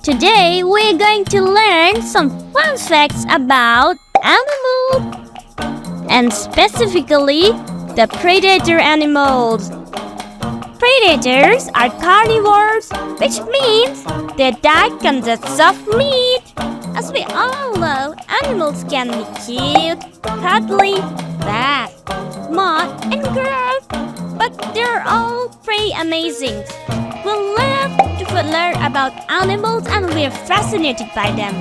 Today we're going to learn some fun facts about animals, and specifically the predator animals. Predators are carnivores, which means their diet consists of meat. As we all know, animals can be cute, cuddly, fast, smart, and gross, but they're all pretty amazing. We love to learn about animals and we're fascinated by them.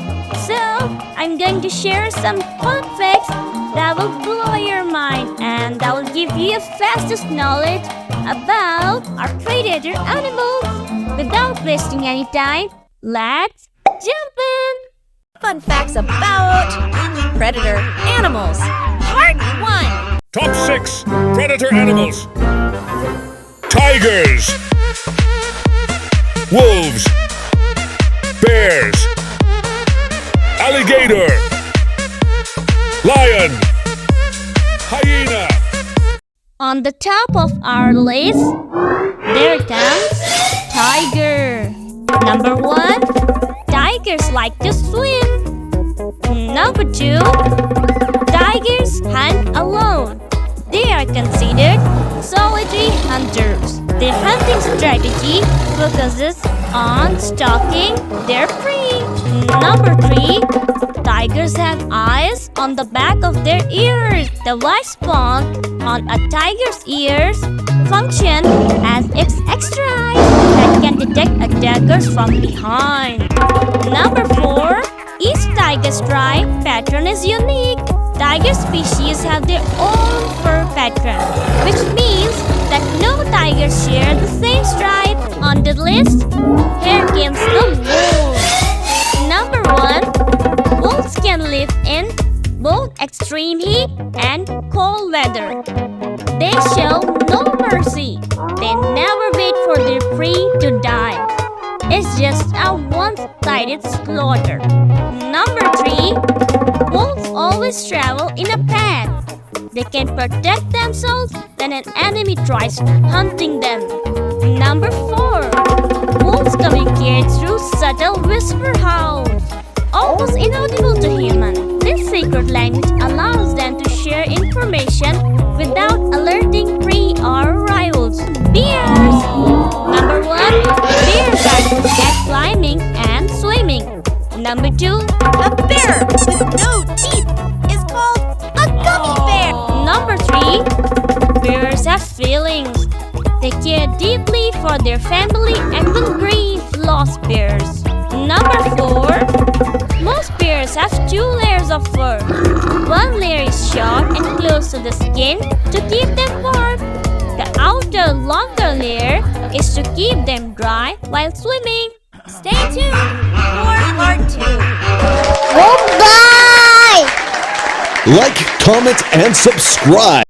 So, I'm going to share some fun facts that will blow your mind and that will give you the fastest knowledge about our predator animals. Without wasting any time, let's jump in! Fun facts about predator animals. Part 1. Top 6 predator animals. Tigers, wolves, bears, alligator, lion, hyena. On the top of our list, there comes tiger. Number 1, tigers like to swim. Number 2, tigers hunt alone. They are considered solitary hunters. Their hunting strategy focuses on stalking their prey. Number 3, tigers have eyes on the back of their ears. The white spot on a tiger's ears function as its extra eyes that can detect attackers from behind. Number 4, each tiger stripe pattern is unique. Tiger species have their own fur pattern, which means that no tigers share the same stripe. On the list, here comes the wolves. Number 1, wolves can live in both extreme heat and cold weather. They show no mercy. They never wait for their prey to die. It's just a one-sided slaughter. Number 3, wolves always travel in a pack. They can protect themselves when an enemy tries hunting them. Number 4, wolves communicate through subtle whisper howls, almost inaudible to humans. This secret language allows them to share information without alerting prey or rivals. Bears. Number 1, bears are good at climbing and swimming. Number 2, A bear with no teeth is called a gummy bear. Number 3, bears have feelings. They care deeply for their family and will grieve lost bears. Number 4, most bears have 2 layers of fur. One layer is short and close to the skin to keep them warm. The outer longer layer is to keep them dry while swimming. Stay tuned for part 2. Goodbye! Like, comment, and subscribe.